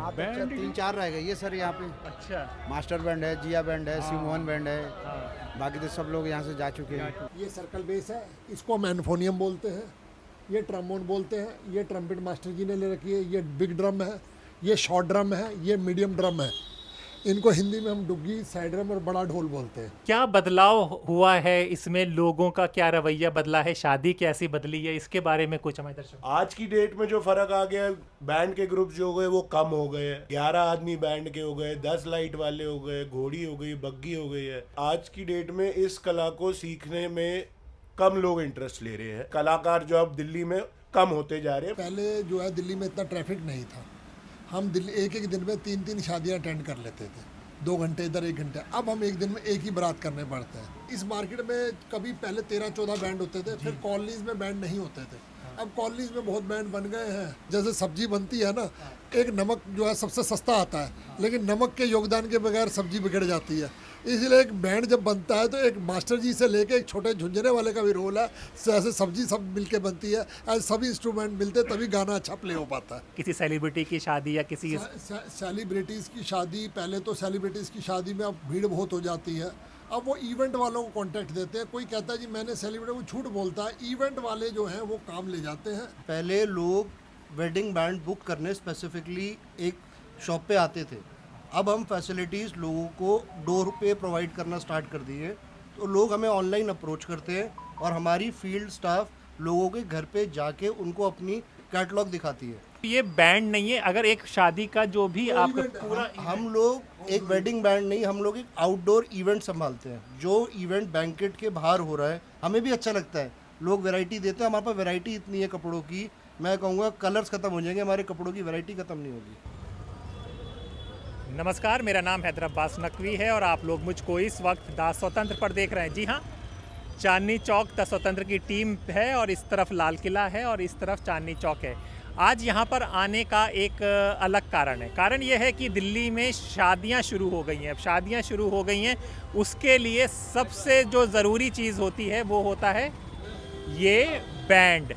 हाँ तो बैंड तीन चार रह गए ये सर यहाँ पे। अच्छा। मास्टर बैंड है, जिया बैंड है, हाँ। सिमोन बैंड है, हाँ। बाकी तो सब लोग यहाँ से जा चुके हैं। ये सर्कल बेस है, इसको हम एनफोनियम बोलते हैं, ये ट्रम्बोन बोलते हैं, ये ट्रम्पेट मास्टर जी ने ले रखी है, ये बिग ड्रम है, ये शॉर्ट ड्रम है, ये मीडियम ड्रम है। इनको हिंदी में हम डुग्गी, साइड ड्रम और बड़ा ढोल बोलते हैं। क्या बदलाव हुआ है इसमें, लोगों का क्या रवैया बदला है, शादी कैसी बदली है, इसके बारे में कुछ हमारे दर्शक। आज की डेट में जो फर्क आ गया है, बैंड के ग्रुप जो हो गए वो कम हो गए हैं। 11 आदमी बैंड के हो गए, 10 लाइट वाले हो गए, घोड़ी हो गई, बग्गी हो गई है। आज की डेट में इस कला को सीखने में कम लोग इंटरेस्ट ले रहे हैं। कलाकार जो अब दिल्ली में कम होते जा रहे हैं। पहले जो है दिल्ली में इतना ट्रैफिक नहीं था, हम दिल्ली एक एक दिन में 3-3 शादियां अटेंड कर लेते थे, 2 घंटे इधर 1 घंटे। अब हम एक दिन में एक ही बारात करने पड़ते हैं। इस मार्केट में कभी पहले 13-14 बैंड होते थे, फिर कॉलोनीज में बैंड नहीं होते थे। अब कॉलोनीज में बहुत बैंड बन गए हैं। जैसे सब्जी बनती है ना, एक नमक जो है सबसे सस्ता आता है, लेकिन नमक के योगदान के बगैर सब्जी बिगड़ जाती है। इसलिए एक बैंड जब बनता है तो एक मास्टर जी से लेके एक छोटे झुंझुने वाले का भी रोल है। जैसे सब्जी सब मिलके बनती है, ऐसे सभी इंस्ट्रूमेंट मिलते तभी गाना अच्छा प्ले हो पाता है। किसी सेलिब्रिटी की शादी या किसी सेलिब्रिटीज़ की शादी, पहले तो सेलिब्रिटीज़ की शादी में अब भीड़ बहुत हो जाती है। अब वो इवेंट वालों को कांटेक्ट देते हैं। कोई कहता है जी मैंने सेलिब्रिटी, वो झूठ बोलता है। इवेंट वाले जो हैं वो काम ले जाते हैं। पहले लोग वेडिंग बैंड बुक करने स्पेसिफिकली एक शॉप पे आते थे। अब हम फैसिलिटीज़ लोगों को डोर पे प्रोवाइड करना स्टार्ट कर दिए, तो लोग हमें ऑनलाइन अप्रोच करते हैं और हमारी फील्ड स्टाफ लोगों के घर पे जाके उनको अपनी कैटलॉग दिखाती है। ये बैंड नहीं है, अगर एक शादी का जो भी आपका पूरा हम लोग एक वेडिंग बैंड नहीं, हम लोग एक आउटडोर इवेंट संभालते हैं। जो इवेंट बैंकेट के बाहर हो रहा है हमें भी अच्छा लगता है, लोग वैरायटी देते हैं। हमारे पास वैरायटी इतनी है कपड़ों की, मैं कहूँगा कलर्स ख़त्म हो जाएंगे, हमारे कपड़ों की वैरायटी ख़त्म नहीं होगी। नमस्कार, मेरा नाम हैदर अब्बास नकवी है और आप लोग मुझको इस वक्त द स्वतंत्र पर देख रहे हैं। जी हाँ, चांदनी चौक द स्वतंत्र की टीम है और इस तरफ लाल किला है और इस तरफ चांदनी चौक है। आज यहाँ पर आने का एक अलग कारण है। कारण ये है कि दिल्ली में शादियाँ शुरू हो गई हैं। अब शादियाँ शुरू हो गई हैं, उसके लिए सबसे जो ज़रूरी चीज़ होती है वो होता है ये बैंड,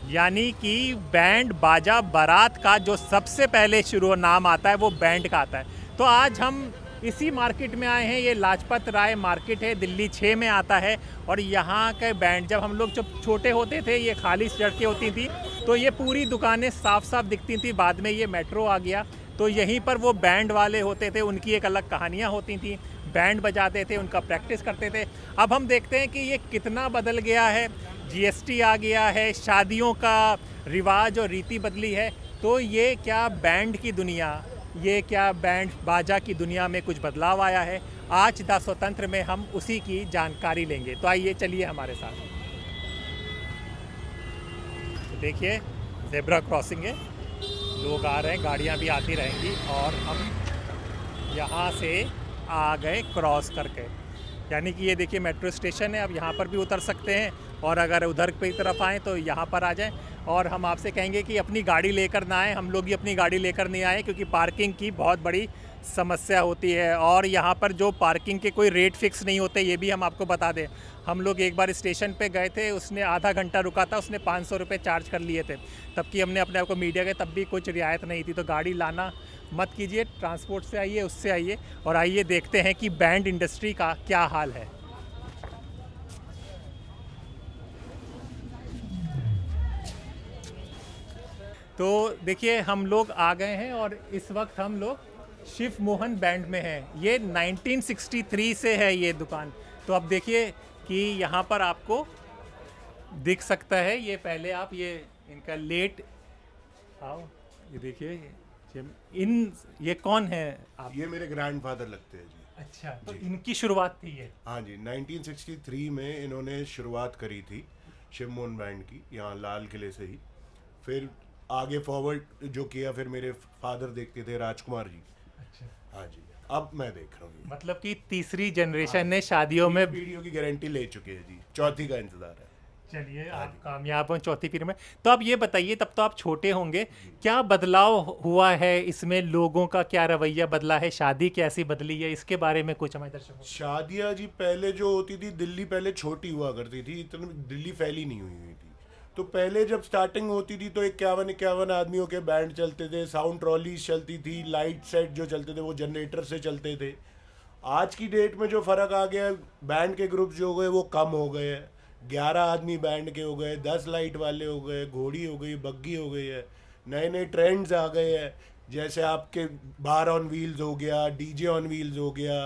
यानी कि बैंड बाजा बारात का जो सबसे पहले शुरू नाम आता है वो बैंड का आता है। तो आज हम इसी मार्केट में आए हैं। ये लाजपत राय मार्केट है, दिल्ली 6 में आता है। और यहाँ के बैंड, जब हम लोग जब छोटे होते थे ये खाली सड़कें होती थी तो ये पूरी दुकानें साफ साफ दिखती थी। बाद में ये मेट्रो आ गया तो यहीं पर वो बैंड वाले होते थे, उनकी एक अलग कहानियाँ होती थी। बैंड बजाते थे, उनका प्रैक्टिस करते थे। अब हम देखते हैं कि ये कितना बदल गया है। जीएसटी आ गया है, शादियों का रिवाज और रीति बदली है। तो ये क्या बैंड की दुनिया, ये क्या बैंड बाजा की दुनिया में कुछ बदलाव आया है। आज द स्वतंत्र में हम उसी की जानकारी लेंगे। तो आइए चलिए हमारे साथ। तो देखिए ज़ेब्रा क्रॉसिंग है, लोग आ रहे हैं, गाड़ियाँ भी आती रहेंगी और हम यहाँ से आ गए क्रॉस करके। यानी कि ये देखिए मेट्रो स्टेशन है, अब यहाँ पर भी उतर सकते हैं और अगर उधर की तरफ आएँ तो यहाँ पर आ जाएं। और हम आपसे कहेंगे कि अपनी गाड़ी लेकर ना आएँ, हम लोग भी अपनी गाड़ी लेकर नहीं आए क्योंकि पार्किंग की बहुत बड़ी समस्या होती है। और यहाँ पर जो पार्किंग के कोई रेट फिक्स नहीं होते, ये भी हम आपको बता दें। हम लोग एक बार स्टेशन पे गए थे, उसने आधा घंटा रुका था, उसने 500 रुपये चार्ज कर लिए थे। तब कि हमने अपने आप को मीडिया के, तब भी कुछ रियायत नहीं थी। तो गाड़ी लाना मत कीजिए, ट्रांसपोर्ट से आइए, उससे आइए और आइए देखते हैं कि बैंड इंडस्ट्री का क्या हाल है। तो देखिए हम लोग आ गए हैं और इस वक्त हम लोग शिव मोहन बैंड में हैं। ये 1963 से है ये दुकान। तो अब देखिए कि यहाँ पर आपको दिख सकता है, ये पहले आप ये इनका लेट आओ, ये देखिए ये कौन है आप? ये मेरे ग्रैंडफादर लगते हैं जी। अच्छा, तो इनकी शुरुआत थी ये? हाँ जी, 1963 में इन्होंने शुरुआत करी थी शिव मोहन बैंड की, यहाँ लाल किले से ही। फिर आगे फॉरवर्ड जो किया फिर मेरे फादर देखते थे, राजकुमार जी। अच्छा, हाँ जी, अब मैं देख रहा हूँ। मतलब कि तीसरी जनरेशन ने शादियों में पीढ़ियों की गारंटी ले चुके हैं जी, चौथी का इंतजार है। चलिए आप कामयाब हो चौथी पीढ़ी में। तो आप ये बताइए, तब तो आप छोटे होंगे, क्या बदलाव हुआ है इसमें, लोगों का क्या रवैया बदला है, शादी कैसी बदली है, इसके बारे में कुछ हमारे दर्शकों। शादियाँ जी पहले जो होती थी, दिल्ली पहले छोटी हुआ करती थी, इतनी दिल्ली फैली नहीं हुई थी। तो पहले जब स्टार्टिंग होती थी तो 51 आदमियों के बैंड चलते थे, साउंड ट्रॉलीज चलती थी, लाइट सेट जो चलते थे वो जनरेटर से चलते थे। आज की डेट में जो फ़र्क आ गया, बैंड के ग्रुप जो हो गए वो कम हो गए हैं। 11 आदमी बैंड के हो गए, 10 लाइट वाले हो गए, घोड़ी हो गई, बग्गी हो गई है। नए नए ट्रेंड्स आ गए हैं, जैसे आपके बार ऑन व्हील्स हो गया, डीजे ऑन व्हील्स हो गया,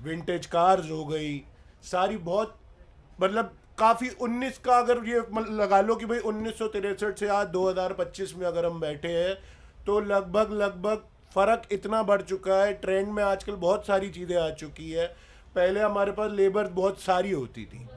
विंटेज कार्स हो गई, सारी बहुत मतलब काफ़ी 19 का अगर ये लगा लो कि भाई 1963 से आज 2025 में अगर हम बैठे हैं तो लगभग फ़र्क इतना बढ़ चुका है। ट्रेंड में आजकल बहुत सारी चीज़ें आ चुकी है। पहले हमारे पास लेबर बहुत सारी होती थी,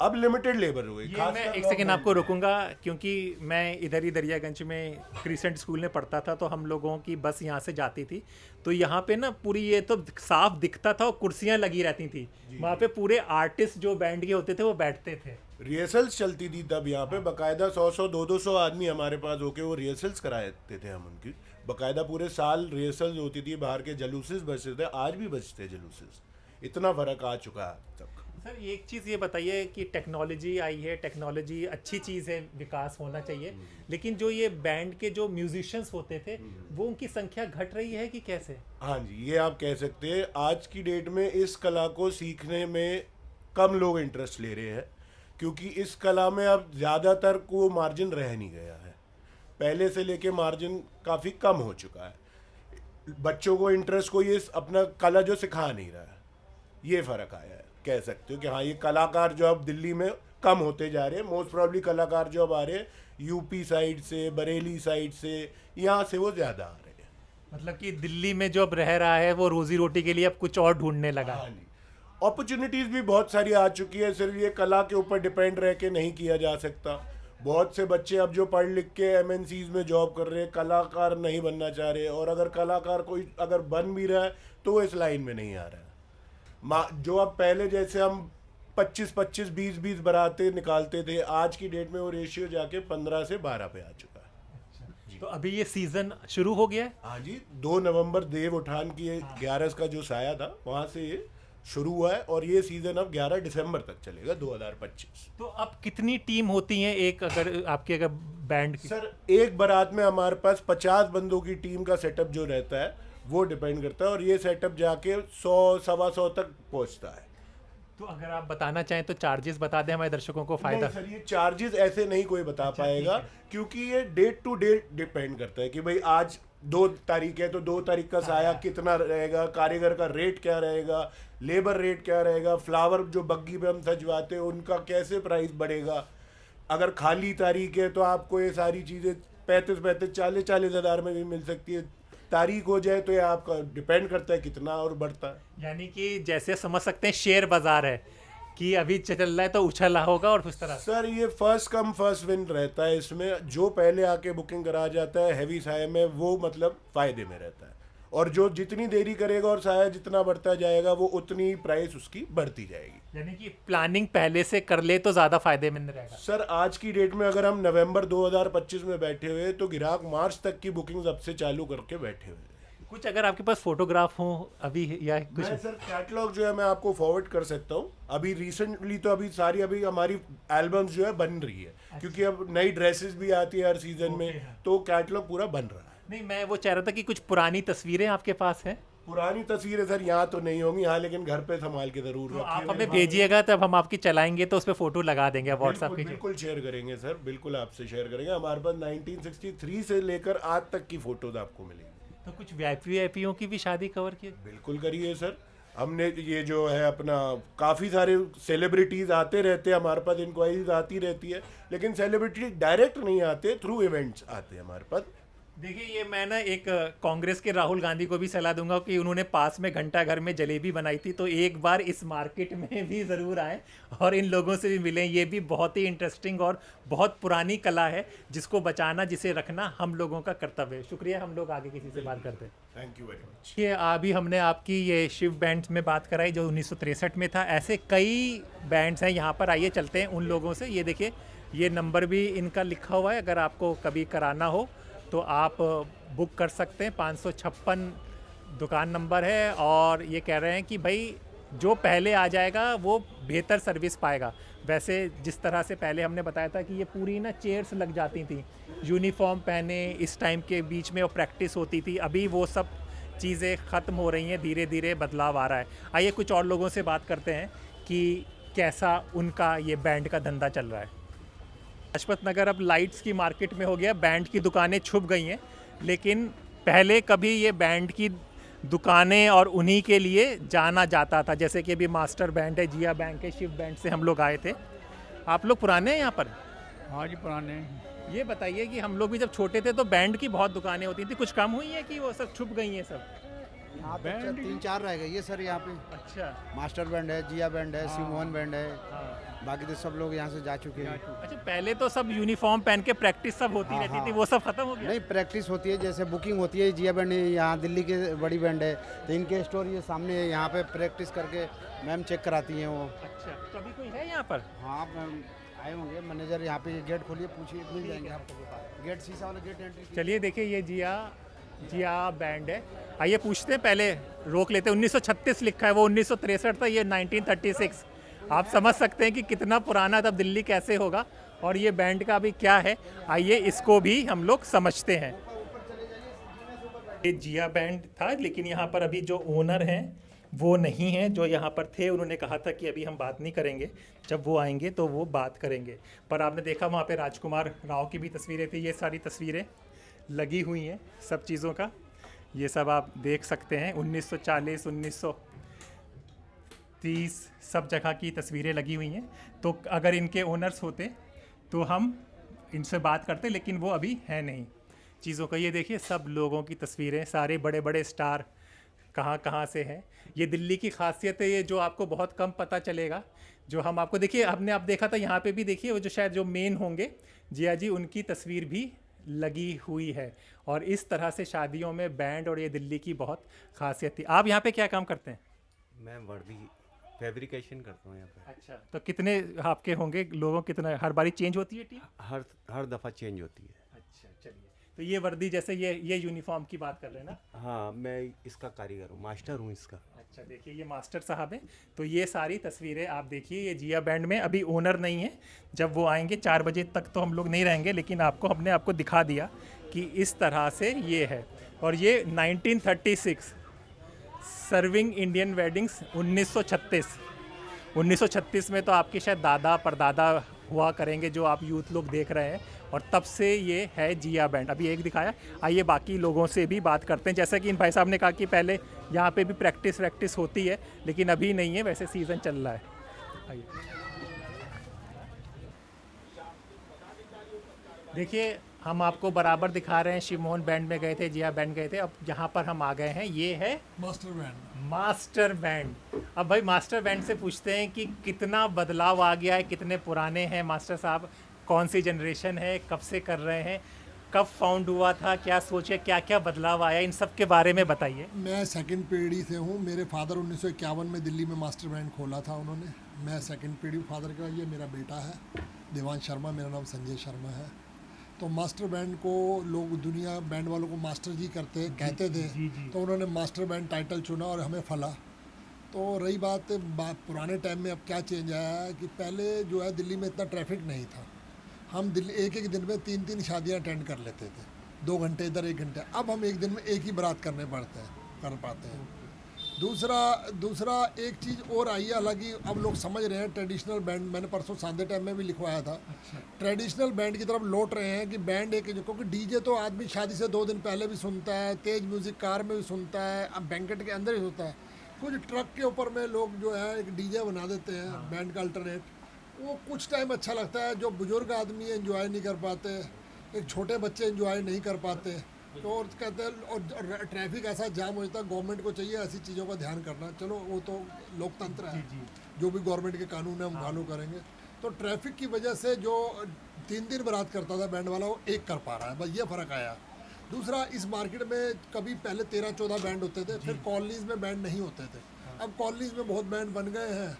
अब लिमिटेड लेबर हो गई। ये मैं एक सेकेंड आपको रोकूंगा क्योंकि मैं इधर ही दरियागंज में क्रिसेंट स्कूल में पढ़ता था, तो हम लोगों की बस यहाँ से जाती थी, तो यहाँ पे ना पूरी ये तो साफ दिखता था और कुर्सियाँ लगी रहती थी, वहाँ पे पूरे आर्टिस्ट जो बैंड के होते थे वो बैठते थे। रिहर्सल्स चलती थी तब यहाँ पे, बाकायदा 100 200 आदमी हमारे पास होके वो रिहर्सल्स कराते थे हम उनकी। बाकायदा पूरे साल रिहर्सल्स होती थी, बाहर के जलूसेस बजते थे, आज भी बजते हैं जलूसेस। इतना फ़र्क आ चुका है अब तक। सर एक चीज़ ये बताइए कि टेक्नोलॉजी आई है, टेक्नोलॉजी अच्छी चीज़ है, विकास होना चाहिए, लेकिन जो ये बैंड के जो म्यूजिशियंस होते थे वो उनकी संख्या घट रही है कि कैसे? हाँ जी, ये आप कह सकते हैं। आज की डेट में इस कला को सीखने में कम लोग इंटरेस्ट ले रहे हैं, क्योंकि इस कला में अब ज़्यादातर को मार्जिन रह नहीं गया है। पहले से लेके मार्जिन काफ़ी कम हो चुका है। बच्चों को इंटरेस्ट को ये अपना कला जो सिखा नहीं रहा है, ये फ़र्क आया है। कह सकते हो कि हाँ, ये कलाकार जो अब दिल्ली में कम होते जा रहे हैं। मोस्ट प्रॉब्ली कलाकार जो अब आ रहे हैं यूपी साइड से, बरेली साइड से, यहाँ से वो ज़्यादा आ रहे हैं। मतलब कि दिल्ली में जो अब रह रहा है वो रोजी रोटी के लिए अब कुछ और ढूंढने लगा। हाँ जी, अपॉर्चुनिटीज़ भी बहुत सारी आ चुकी है। सिर्फ ये कला के ऊपर डिपेंड रह के नहीं किया जा सकता। बहुत से बच्चे अब जो पढ़ लिख के MNCs में जॉब कर रहे हैं, कलाकार नहीं बनना चाह रहे, और अगर कलाकार कोई अगर बन भी रहा है तो वो इस लाइन में नहीं आ रहा है। जो अब पहले जैसे हम 25-25 20-20 बारातें निकालते थे, आज की डेट में वो रेशियो जाके 15 से 12 पे आ चुका है। तो अभी ये सीजन शुरू हो गया है? हाँ जी, 2 नवंबर देव उठान की 11 का जो साया था वहाँ से ये शुरू हुआ है, और ये सीज़न अब 11 दिसंबर तक चलेगा 2025। तो अब कितनी टीम होती हैं एक अगर आपके अगर बैंड की? सर एक बारात में हमारे पास 50 बंदों की टीम का सेटअप जो रहता है वो डिपेंड करता है, और ये सेटअप जाके 100-125 तक पहुंचता है। तो अगर आप बताना चाहें तो चार्जेस बता दें हमारे दर्शकों को फायदा। नहीं सर, ये चार्जेस ऐसे नहीं कोई बता पाएगा, क्योंकि ये डेट टू डेट डिपेंड करता है कि भाई आज 2 तारीख है तो 2 तारीख का साया कितना रहेगा, कारीगर का रेट क्या रहेगा, लेबर रेट क्या रहेगा, फ्लावर जो बग्गी पे हम सजवाते हैं उनका कैसे प्राइस बढ़ेगा। अगर खाली तारीख है तो आपको ये सारी चीज़ें 35-40 हज़ार में भी मिल सकती है। तारीख हो जाए तो ये आपका डिपेंड करता है कितना और बढ़ता है। यानी कि जैसे समझ सकते हैं शेयर बाजार है कि अभी चल रहा है तो उछला होगा और उस तरह। सर ये फर्स्ट कम फर्स्ट विन रहता है इसमें। जो पहले आके बुकिंग करा जाता है हैवी साया में वो मतलब फ़ायदे में रहता है, और जो जितनी देरी करेगा और साया जितना बढ़ता जाएगा वो उतनी प्राइस उसकी बढ़ती जाएगी। यानी कि प्लानिंग पहले से कर ले तो ज़्यादा फायदेमंद रहेगा। सर आज की डेट में अगर हम नवंबर 2025 में बैठे हुए तो ग्राहक मार्च तक की बुकिंग अब से चालू करके बैठे हुए हैं। कुछ अगर आपके पास फोटोग्राफ हो अभी या कुछ? मैं सर कैटलॉग जो है मैं आपको फॉरवर्ड कर सकता हूँ। अभी रिसेंटली तो अभी सारी अभी हमारी एल्बम्स जो है बन रही है, क्योंकि अब नई ड्रेसेस भी आती है हर सीजन में, तो कैटलॉग पूरा बन रहा है। नहीं, मैं वो चाह रहा था कि कुछ पुरानी तस्वीरें आपके पास हैं। पुरानी तस्वीरें सर यहाँ तो नहीं होंगी, हाँ, लेकिन घर पे संभाल के जरूर तो रखिए। आप हमें भेजिएगा तब हम आपकी चलाएंगे तो उस पर फोटो लगा देंगे व्हाट्सएप की। बिल्कुल शेयर करेंगे सर, बिल्कुल आपसे शेयर करेंगे। हमारे पास 1963 से लेकर आज तक की फोटोज आपको मिलेंगी। तो कुछ वीआईपीओ की भी शादी कवर की? बिल्कुल करिए सर। हमने ये जो है अपना काफ़ी सारे सेलिब्रिटीज़ आते रहते हैं हमारे पास, इंक्वायरीज आती रहती है, लेकिन सेलिब्रिटी डायरेक्ट नहीं आते, थ्रू इवेंट्स आते हैं हमारे पास। देखिए ये मैं ना एक कांग्रेस के राहुल गांधी को भी सलाह दूंगा कि उन्होंने पास में घंटा घर में जलेबी बनाई थी, तो एक बार इस मार्केट में भी ज़रूर आए और इन लोगों से भी मिलें। ये भी बहुत ही इंटरेस्टिंग और बहुत पुरानी कला है जिसको बचाना, जिसे रखना हम लोगों का कर्तव्य है। शुक्रिया, हम लोग आगे किसी से बात करते हैं। Thank you very much. ये अभी हमने आपकी ये शिव बैंड में बात कराई जो 1963 में था। ऐसे कई बैंड्स हैं यहाँ पर, आइए चलते हैं उन लोगों से। ये देखिए ये नंबर भी इनका लिखा हुआ है, अगर आपको कभी कराना हो तो आप बुक कर सकते हैं। 556 दुकान नंबर है, और ये कह रहे हैं कि भाई जो पहले आ जाएगा वो बेहतर सर्विस पाएगा। वैसे जिस तरह से पहले हमने बताया था कि ये पूरी ना चेयर्स लग जाती थी, यूनिफॉर्म पहने इस टाइम के बीच में वो प्रैक्टिस होती थी, अभी वो सब चीज़ें ख़त्म हो रही हैं, धीरे धीरे बदलाव आ रहा है। आइए कुछ और लोगों से बात करते हैं कि कैसा उनका ये बैंड का धंधा चल रहा है। लाजपत नगर अब लाइट्स की मार्केट में हो गया, बैंड की दुकानें छुप गई हैं, लेकिन पहले कभी ये बैंड की दुकानें और उन्हीं के लिए जाना जाता था। जैसे कि अभी मास्टर बैंड है, जिया बैंड है, शिव बैंड से हम लोग आए थे। आप लोग पुराने हैं यहाँ पर? हाँ जी पुराने। ये बताइए कि हम लोग भी जब छोटे थे तो बैंड की बहुत दुकानें होती थी, कुछ कम हुई है कि वो सब छुप गई हैं सब? यहाँ तो 3-4 रह गई है सर यहाँ पे। अच्छा मास्टर बैंड है, जिया बैंड है, शिव मोहन बैंड है, हाँ। बाकी तो सब लोग यहाँ से जा चुके हैं। अच्छा, पहले तो सब यूनिफॉर्म पहन के प्रैक्टिस सब होती हाँ, रहती थी, हाँ। वो सब खत्म हो गया? नहीं, प्रैक्टिस होती है, जैसे बुकिंग होती है। जिया बैंड यहाँ दिल्ली के बड़ी बैंड है, तो इनके स्टोर ये सामने है, यहाँ पे प्रैक्टिस करके मैम चेक कराती हैं वो। अच्छा, तो अभी कोई है यहाँ पर? हाँ मैम आए होंगे, मैनेजर यहाँ पे गेट खोलिए, पूछिए, मिल जाएंगे आपको। गेट शीशा वाला गेट एंट्री। चलिए देखिए, ये जिया बैंड है। आइए पूछते हैं, पहले रोक लेते हैं। 1936 लिखा है, वो 1963 था, ये 1936। आप समझ सकते हैं कि कितना पुराना तब दिल्ली कैसे होगा, और ये बैंड का अभी क्या है, आइए इसको भी हम लोग समझते हैं। ये जिया बैंड था, लेकिन यहाँ पर अभी जो ओनर हैं वो नहीं हैं। जो यहाँ पर थे उन्होंने कहा था कि अभी हम बात नहीं करेंगे, जब वो आएंगे तो वो बात करेंगे। पर आपने देखा वहाँ पे राजकुमार राव की भी तस्वीरें थी। ये सारी तस्वीरें लगी हुई हैं सब चीज़ों का, ये सब आप देख सकते हैं। 1940 1930 सब जगह की तस्वीरें लगी हुई हैं। तो अगर इनके ओनर्स होते तो हम इनसे बात करते, लेकिन वो अभी है नहीं चीज़ों का। ये देखिए सब लोगों की तस्वीरें, सारे बड़े बड़े स्टार कहाँ कहाँ से हैं। ये दिल्ली की खासियत है, ये जो आपको बहुत कम पता चलेगा। जो हम आपको देखिए, हमने आप देखा था यहाँ पे भी, देखिए वो जो शायद जो मेन होंगे जिया जी, उनकी तस्वीर भी लगी हुई है। और इस तरह से शादियों में बैंड, और ये दिल्ली की बहुत खासियत थी। आप यहाँ पे क्या काम करते हैं? मैं वर्दी फैब्रिकेशन करता हूँ यहाँ पे। अच्छा, तो कितने आपके होंगे लोगों, कितना हर बारी चेंज होती है टीम? हर दफ़ा चेंज होती है। अच्छा चलिए, तो ये वर्दी जैसे ये यूनिफॉर्म की बात कर रहे हैं ना? हाँ, मैं इसका कारीगर हूँ, मास्टर हूँ इसका। अच्छा, देखिए ये मास्टर साहब हैं। तो ये सारी तस्वीरें आप देखिए, ये जिया बैंड में अभी ओनर नहीं है। जब वो आएंगे 4 बजे तक तो हम लोग नहीं रहेंगे, लेकिन हमने आपको दिखा दिया कि इस तरह से ये है। और ये 1936 सर्विंग इंडियन वेडिंग्स 1936 में तो आपके शायद दादा परदादा हुआ करेंगे, जो आप यूथ लोग देख रहे हैं। और तब से ये है जिया बैंड। अभी एक दिखाया, आइए बाकी लोगों से भी बात करते हैं। जैसा कि इन भाई साहब ने कहा कि पहले यहाँ पे भी प्रैक्टिस होती है, लेकिन अभी नहीं है, वैसे सीज़न चल रहा है। आइए देखिए, हम आपको बराबर दिखा रहे हैं, शिव मोहन बैंड में गए थे, जिया बैंड गए थे, अब यहाँ पर हम आ गए हैं। ये है मास्टर बैंड। अब भाई मास्टर बैंड से पूछते हैं कि कितना बदलाव आ गया है, कितने पुराने हैं मास्टर साहब, कौन सी जनरेशन है, कब से कर रहे हैं, कब फाउंड हुआ था, क्या सोचे, क्या क्या बदलाव आया, इन सब के बारे में बताइए। मैं सेकंड पीढ़ी से हूँ। मेरे फादर 1951 में दिल्ली में मास्टर बैंड खोला था उन्होंने। मैं सेकंड पीढ़ी फादर का। ये मेरा बेटा है देवांश शर्मा, मेरा नाम संजय शर्मा है। तो मास्टर बैंड को लोग, दुनिया बैंड वालों को मास्टर जी कहते थे। तो उन्होंने मास्टर बैंड टाइटल चुना और हमें फला। तो रही बात पुराने टाइम में, अब क्या चेंज आया है कि पहले जो है दिल्ली में इतना ट्रैफिक नहीं था। हम दिल्ली एक दिन में 3-3 शादियां अटेंड कर लेते थे, 2 घंटे इधर 1 घंटे। अब हम एक दिन में एक ही बारात कर पाते हैं। दूसरा एक चीज़ और आई है, हालांकि अब लोग समझ रहे हैं ट्रेडिशनल बैंड, मैंने परसों सांदे टाइम में भी लिखवाया था। ट्रेडिशनल बैंड की तरफ लौट रहे हैं कि बैंड एक, क्योंकि डीजे तो आदमी शादी से 2 दिन पहले भी सुनता है, तेज म्यूज़िक कार में भी सुनता है, अब बैंकेट के अंदर ही होता है। कुछ ट्रक के ऊपर में लोग जो है एक डीजे बना देते हैं बैंड का अल्टरनेट। वो कुछ टाइम अच्छा लगता है, जो बुजुर्ग आदमी एंजॉय नहीं कर पाते, एक छोटे बच्चे एंजॉय नहीं कर पाते। तो और कहते हैं, और ट्रैफिक ऐसा जाम हो जाता है। गवर्नमेंट को चाहिए ऐसी चीज़ों का ध्यान करना। चलो वो तो लोकतंत्र है, जो भी गवर्नमेंट के कानून है हम फॉलो करेंगे। तो ट्रैफिक की वजह से जो 3 दिन बारात करता था बैंड वाला, वो 1 कर पा रहा है, बस ये फ़र्क आया। दूसरा, इस मार्केट में कभी पहले 13-14 बैंड होते थे, फिर कॉलोनीज़ में बैंड नहीं होते थे। अब कॉलोनीज़ में बहुत बैंड बन गए हैं।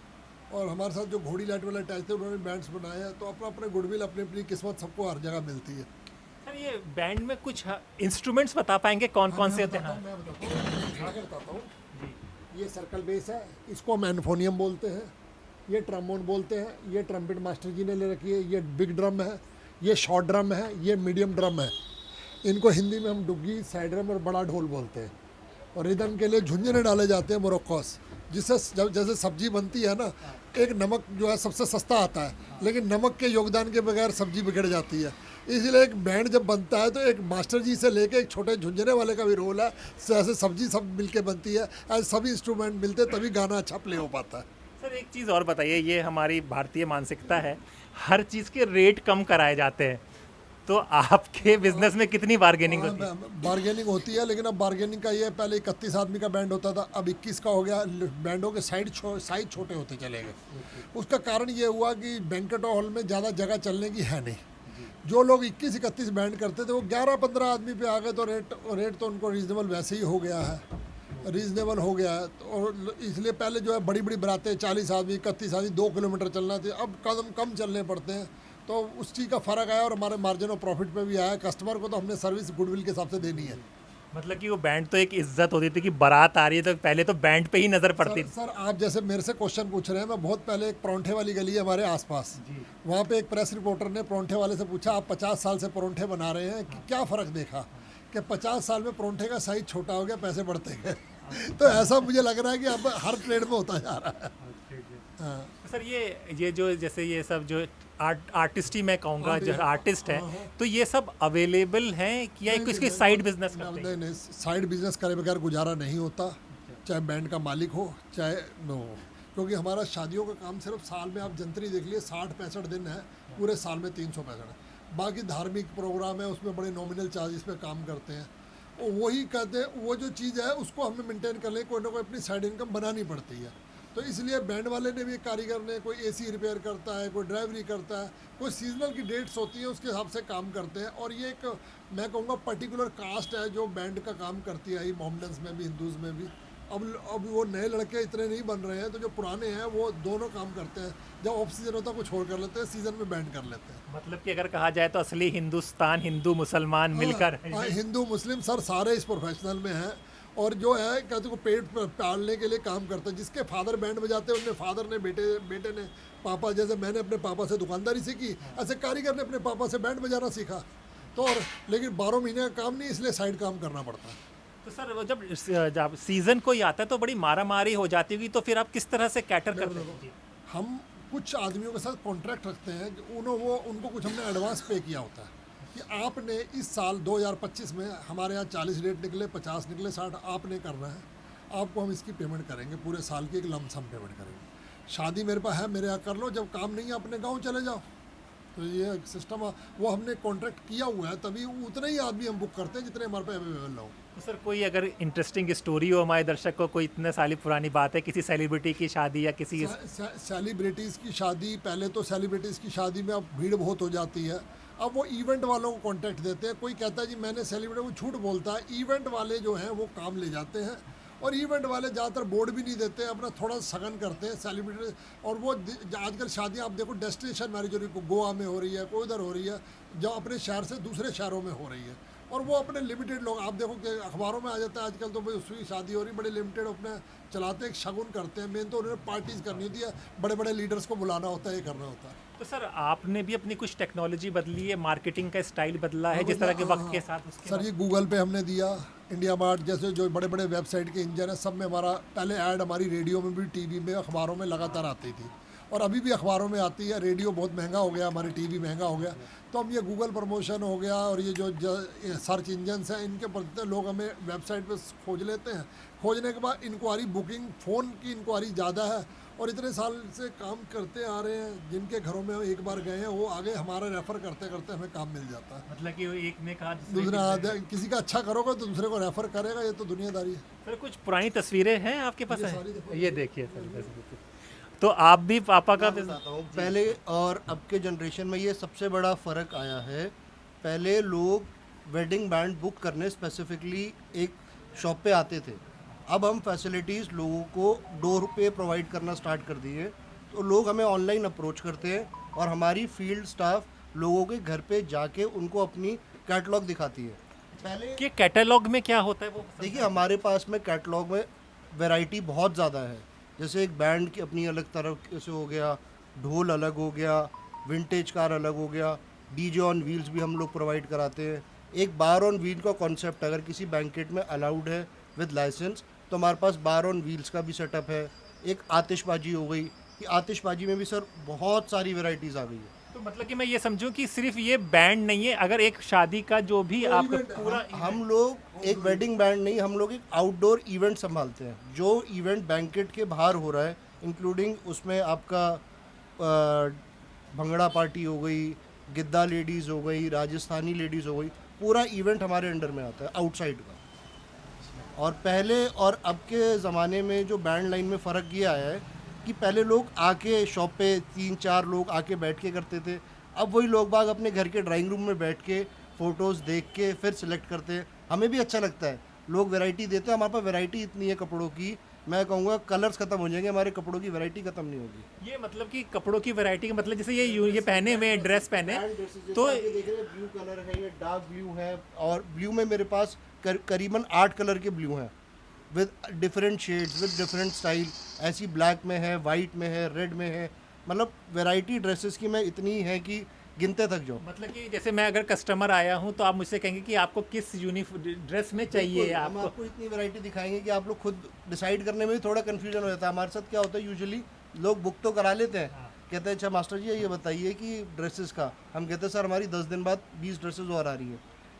और हमारे साथ जो घोड़ी लाइट वाले अटैच थे, उन्होंने बैंड्स बनाए हैं। तो अपने गुडविल, अपनी अपनी किस्मत सबको हर जगह मिलती है। सर, ये बैंड में कुछ इंस्ट्रूमेंट्स बता पाएंगे कौन कौन से होते हैं? मैं बताता हूँ। ये सर्कल बेस है, इसको हम एनफोनियम बोलते हैं, ये ट्रम्बोन बोलते हैं, ये ट्रम्पेट मास्टर जी ने ले रखी है, ये बिग ड्रम है, ये शॉर्ट ड्रम है, ये मीडियम ड्रम है। इनको हिंदी में हम डुग्गी, साइड ड्रम और बड़ा ढोल बोलते हैं। और रिदम के लिए झुंझुने डाले जाते हैं मोरक्कोस, जिससे जैसे सब्जी बनती है ना, एक नमक जो है सबसे सस्ता आता है, लेकिन नमक के योगदान के बगैर सब्जी बिगड़ जाती है। इसलिए एक बैंड जब बनता है तो एक मास्टर जी से लेके एक छोटे झुंझुने वाले का भी रोल है। जैसे सब्जी सब मिलके बनती है, ऐसे सभी इंस्ट्रूमेंट मिलते तभी गाना अच्छा प्ले हो पाता है। सर एक चीज़ और बताइए, ये हमारी भारतीय मानसिकता है, हर चीज़ के रेट कम कराए जाते हैं, तो आपके बिजनेस में कितनी बार्गेनिंग होती है? बार्गेनिंग होती है, लेकिन अब बार्गेनिंग का ये पहले 31 आदमी का बैंड होता था, अब 21 का हो गया। बैंडों के साइज छोटे होते चले गए। उसका कारण ये हुआ कि बैंकेट हॉल में ज़्यादा जगह चलने की है नहीं। जो लोग 21-31 बैंड करते थे वो 11-15 आदमी पे आ गए, तो रेट तो उनको रीजनेबल वैसे ही हो गया है, रीजनेबल हो गया है। और इसलिए पहले जो है बड़ी बड़ी बरातें 40 आदमी 31 आदमी 2 किलोमीटर चलना थी, अब कदम कम चलने पड़ते हैं। तो उस चीज़ का फ़र्क आया और हमारे मार्जिन और प्रॉफिट पे भी आया। कस्टमर को तो हमने सर्विस गुडविल के हिसाब से देनी है। मतलब कि वो बैंड तो एक इज्जत होती थी कि बारात आ रही है तो पहले तो बैंड पे ही नज़र पड़ती थी। सर आप जैसे मेरे से क्वेश्चन पूछ रहे हैं, मैं बहुत पहले एक परौंठे वाली गली है हमारे आसपास, वहाँ पे एक प्रेस रिपोर्टर ने परौंठे वाले से पूछा, आप 50 साल से परौंठे बना रहे हैं कि क्या फ़र्क देखा? कि 50 साल में परौंठे का साइज छोटा हो गया, पैसे बढ़ते गए। तो ऐसा मुझे लग रहा है कि अब हर ट्रेड में होता जा रहा है। हाँ। सर ये जो जैसे ये सब जो आर्टिस्ट ही मैं कहूँगा, जो आर्टिस्ट है, तो ये सब अवेलेबल हैं कि या इसकी साइड बिजनेस करते हैं? नहीं, साइड बिजनेस करे बगैर गुजारा नहीं होता, चाहे बैंड का मालिक हो चाहे न हो। क्योंकि हमारा शादियों का काम सिर्फ साल में आप जंतरी देख लिए 60-65 दिन है, पूरे साल में 365 है। बाकी धार्मिक प्रोग्राम है, उसमें बड़े नॉमिनल चार्जेस पे काम करते हैं। वही कहते हैं, वो जो चीज़ है उसको हमें मेंटेन कर ले, कोई ना कोई अपनी साइड इनकम बनानी पड़ती है। तो इसलिए बैंड वाले ने भी, कारीगर ने, कोई एसी रिपेयर करता है, कोई ड्राइवरी करता है, कोई सीजनल की डेट्स होती है उसके हिसाब से काम करते हैं। और ये एक मैं कहूँगा पर्टिकुलर कास्ट है जो बैंड का काम करती है, मोहम्मडन्स में भी, हिंदूज़ में भी। अब वो नए लड़के इतने नहीं बन रहे हैं, तो जो पुराने हैं वो दोनों काम करते हैं। जब ऑफ सीजन होता है कुछ और कर लेते हैं, सीजन में बैंड कर लेते हैं। मतलब कि अगर कहा जाए तो असली हिंदुस्तान हिंदू मुसलमान मिलकर हिंदू मुस्लिम सर सारे इस प्रोफेशनल में हैं। और जो है कहते को पेट पालने के लिए काम करता है। जिसके फादर बैंड बजाते हैं, उनके फादर ने बेटे ने, पापा, जैसे मैंने अपने पापा से दुकानदारी सीखी, ऐसे कारीगर ने अपने पापा से बैंड बजाना सीखा। तो और लेकिन 12 महीने का काम नहीं, इसलिए साइड काम करना पड़ता है। तो सर वो जब सीजन कोई आता है तो बड़ी मारामारी हो जाती होगी, तो फिर आप किस तरह से कैटर करते हैं? हम कुछ आदमियों के साथ कॉन्ट्रैक्ट रखते हैं, उनको कुछ हमने एडवांस पे किया होता है कि आपने इस साल 2025 में हमारे यहाँ 40 डेट निकले, 50 निकले, 60 आपने करना है, आपको हम इसकी पेमेंट करेंगे, पूरे साल की एक लमसम पेमेंट करेंगे। शादी मेरे पास है, मेरे यहाँ कर लो, जब काम नहीं है अपने गाँव चले जाओ। तो ये सिस्टम वो हमने कॉन्ट्रैक्ट किया हुआ है, तभी उतने ही आदमी हम बुक करते हैं जितने हमारे पास अवेलेबल हो। तो सर कोई अगर इंटरेस्टिंग स्टोरी हो हमारे दर्शक को, कोई इतने साल पुरानी बात है, किसी सेलिब्रिटी की शादी या किसी सेलिब्रिटीज़ की शादी, पहले तो सेलिब्रिटीज़ की शादी में अब भीड़ बहुत हो जाती है। अब वो इवेंट वालों को कांटेक्ट देते हैं। कोई कहता है जी मैंने सेलिब्रिटी, वो झूठ बोलता है। इवेंट वाले जो हैं वो काम ले जाते हैं, और इवेंट वाले ज़्यादातर बोर्ड भी नहीं देते, अपना थोड़ा सगन करते हैं सेलिब्रिटी। और वो आजकल शादियाँ आप देखो डेस्टिनेशन मैरिज हो रही है, गोवा में हो रही है, कोई उधर हो रही है, जो अपने शहर से दूसरे शहरों में हो रही है। और वो अपने लिमिटेड लोग, आप देखो कि अखबारों में आ जाता है आजकल, तो भाई उसकी शादी हो रही, बड़े लिमिटेड अपने चलाते हैं, शगुन करते हैं। मेन तो उन्होंने पार्टीज करनी होती है, बड़े बड़े लीडर्स को बुलाना होता है, ये करना होता है। तो सर आपने भी अपनी कुछ टेक्नोलॉजी बदली है, मार्केटिंग का स्टाइल बदला है जिस तरह के वक्त के साथ? उसके सर ये गूगल पे हमने दिया, इंडिया मार्ट जैसे जो बड़े बड़े वेबसाइट के इंजन है, सब में हमारा पहले ऐड हमारी रेडियो में भी, टीवी में, अखबारों में लगातार आती थी, और अभी भी अखबारों में आती है। रेडियो बहुत महंगा हो गया, हमारी टीवी महंगा हो गया, तो हम ये गूगल प्रमोशन हो गया, और ये जो सर्च इंजन्स हैं, इनके प्रति लोग हमें वेबसाइट पे खोज लेते हैं। खोजने के बाद इंक्वायरी, बुकिंग, फ़ोन की इंक्वायरी ज़्यादा है। और इतने साल से काम करते आ रहे हैं, जिनके घरों में हम एक बार गए हैं, वो आगे हमारा रेफ़र करते करते हमें काम मिल जाता है। मतलब कि एक ने कहा दूसरा किसी का अच्छा करोगे तो दूसरे को रेफ़र करेगा, ये तो दुनियादारी है। सर कुछ पुरानी तस्वीरें हैं आपके पास? ये सारी देखो। ये देखिए सर, तो आप भी पापा का बताता हूँ। पहले और अब के जनरेशन में ये सबसे बड़ा फ़र्क आया है। पहले लोग वेडिंग बैंड बुक करने स्पेसिफिकली एक शॉप पे आते थे। अब हम फैसिलिटीज़ लोगों को डोर पे प्रोवाइड करना स्टार्ट कर दिए। तो लोग हमें ऑनलाइन अप्रोच करते हैं, और हमारी फील्ड स्टाफ लोगों के घर पे जाके उनको अपनी कैटलॉग दिखाती है। पहले कि कैटलॉग में क्या होता है वो? देखिए, हमारे पास में कैटलॉग में वैरायटी बहुत ज़्यादा है। जैसे एक बैंड की अपनी अलग तरह से हो गया, ढोल अलग हो गया, विंटेज कार अलग हो गया, डीजे ऑन व्हील्स भी हम लोग प्रोवाइड कराते हैं। एक बार ऑन व्हील का कॉन्सेप्ट अगर किसी बैंकेट में अलाउड है विद लाइसेंस, तो हमारे पास बार ऑन व्हील्स का भी सेटअप है। एक आतिशबाजी हो गई, कि आतिशबाजी में भी सर बहुत सारी वैरायटीज़ आ गई है। तो मतलब कि मैं ये समझूं कि सिर्फ ये बैंड नहीं है, अगर एक शादी का जो भी आपका पूरा हम लोग एक वेडिंग बैंड नहीं, हम लोग एक आउटडोर इवेंट संभालते हैं। जो इवेंट बैंकेट के बाहर हो रहा है, इंक्लूडिंग उसमें आपका भंगड़ा पार्टी हो गई, गिद्दा लेडीज़ हो गई, राजस्थानी लेडीज़ हो गई, पूरा इवेंट हमारे अंडर में आता है आउटसाइड का। और पहले और अब के ज़माने में जो बैंड लाइन में फ़र्क ये आया है कि पहले लोग आके शॉप पे 3-4 लोग आके बैठ के करते थे। अब वही लोग बाग अपने घर के ड्राइंग रूम में बैठ के फ़ोटोज़ देख के फिर सिलेक्ट करते हैं। हमें भी अच्छा लगता है, लोग वैरायटी देते हैं। हमारे पास वैरायटी इतनी है कपड़ों की, मैं कहूँगा कलर्स ख़त्म हो जाएंगे, हमारे कपड़ों की वैरायटी ख़त्म नहीं होगी। ये मतलब कि कपड़ों की वैरायटी का मतलब जैसे ये पहने हुए ड्रेस पहने तो देख रहे हैं ब्लू कलर है, ये डार्क ब्लू है, और ब्लू में मेरे पास करीबन 8 कलर के ब्लू हैं with different shades with different style. ऐसी ब्लैक में है, वाइट में है, रेड में है, मतलब वैरायटी ड्रेसेस की मैं इतनी है कि गिनते तक जाओ। मतलब कि जैसे मैं अगर कस्टमर आया हूँ तो आप मुझसे कहेंगे कि आपको किस ड्रेस में चाहिए हम आपको इतनी वैरायटी दिखाएंगे कि आप लोग खुद डिसाइड करने में भी थोड़ा कन्फ्यूजन हो जाता है। हमारे साथ क्या होता है, यूजुअली लोग बुक तो करा लेते हैं, कहते हैं अच्छा मास्टर जी ये बताइए कि ड्रेसेस का, हम कहते हैं सर हमारी 10 दिन बाद 20 ड्रेसेस और आ रही हैं।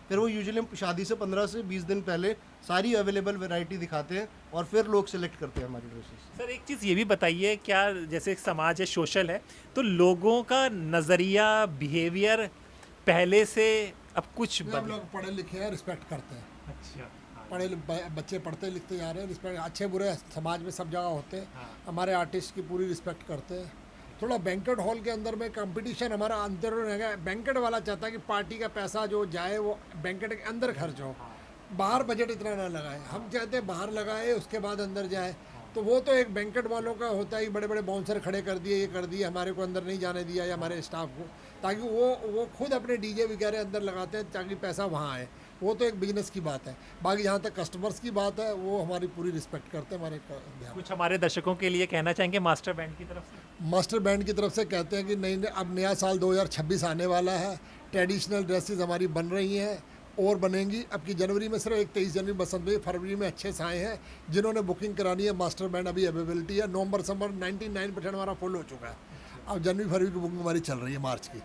फिर वो यूजुअली शादी से 15 से 20 दिन पहले सारी अवेलेबल वैरायटी दिखाते हैं और फिर लोग सिलेक्ट करते हैं हमारी ड्रेसेस। सर एक चीज़ ये भी बताइए, क्या जैसे समाज है, सोशल है, तो लोगों का नज़रिया, बिहेवियर पहले से अब कुछ हम लोग पढ़े लिखे हैं, रिस्पेक्ट करते हैं। अच्छा, बच्चे पढ़ते लिखते जा रहे हैं, रिस्पेक्ट अच्छे बुरे समाज में सब जगह होते हैं। हमारे आर्टिस्ट की पूरी रिस्पेक्ट करते हैं। थोड़ा बैंकेट हॉल के अंदर में कंपटीशन हमारा अंदर रहेगा। बैंकेट वाला चाहता है कि पार्टी का पैसा जो जाए वो बैंकेट के अंदर खर्च हो, बाहर बजट इतना ना लगाए। हम चाहते हैं बाहर लगाए उसके बाद अंदर जाए। तो वो तो एक बैंकेट वालों का होता है कि बड़े बड़े बाउंसर खड़े कर दिए, ये कर दिए, हमारे को अंदर नहीं जाने दिया या हमारे स्टाफ को, ताकि वो खुद अपने डीजे वगैरह अंदर लगाते हैं ताकि पैसा वहाँ आए। वो तो एक बिजनेस की बात है। बाकी जहाँ तक कस्टमर्स की बात है, वो हमारी पूरी रिस्पेक्ट करते हैं हमारे ध्यान। कुछ हमारे दर्शकों के लिए कहना चाहेंगे मास्टर बैंड की तरफ से? मास्टर बैंड की तरफ से कहते हैं कि नहीं, अब नया साल 2026 आने वाला है। ट्रेडिशनल ड्रेसेस हमारी बन रही हैं और बनेंगी। अब की जनवरी में सिर्फ एक 23 जनवरी बसंत में, फरवरी में अच्छे से आए हैं। जिन्होंने बुकिंग करानी है, मास्टर बैंड अभी अवेलेबिलिटी है। नवंबर दिसंबर 99% हमारा फुल हो चुका है। अब जनवरी फरवरी की बुकिंग हमारी चल रही है मार्च की।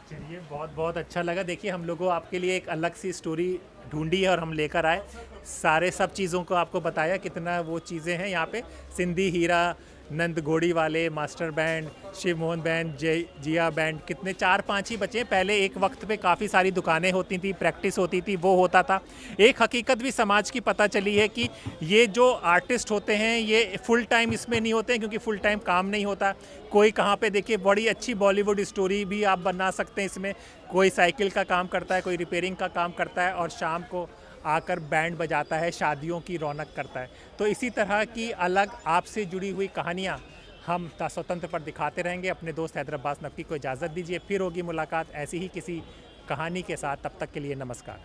चलिए, बहुत बहुत अच्छा लगा। देखिए, हम लोगों आपके लिए एक अलग सी स्टोरी ढूंढी है और हम लेकर आए, सारे सब चीज़ों को आपको बताया कितना वो चीज़ें हैं यहाँ पे। सिंधी हीरा, नंद घोड़ी वाले, master band, Shiv Mohan band, Jiya band, कितने 4-5 ही बचे हैं। पहले एक वक्त पे काफ़ी सारी दुकानें होती थी, प्रैक्टिस होती थी, वो होता था। एक हकीकत भी समाज की पता चली है कि ये जो आर्टिस्ट होते हैं ये फुल टाइम इसमें नहीं होते हैं, क्योंकि फुल टाइम काम नहीं होता। कोई कहाँ पे देखिए बड़ी अच्छी बॉलीवुड स्टोरी भी आप बना सकते हैं इसमें। कोई साइकिल का काम करता है, कोई रिपेयरिंग का काम करता है और शाम को आकर बैंड बजाता है, शादियों की रौनक करता है। तो इसी तरह की अलग आपसे जुड़ी हुई कहानियाँ हम स्वतंत्र पर दिखाते रहेंगे। अपने दोस्त हैदराबाद नकवी को इजाज़त दीजिए, फिर होगी मुलाकात ऐसी ही किसी कहानी के साथ। तब तक के लिए नमस्कार।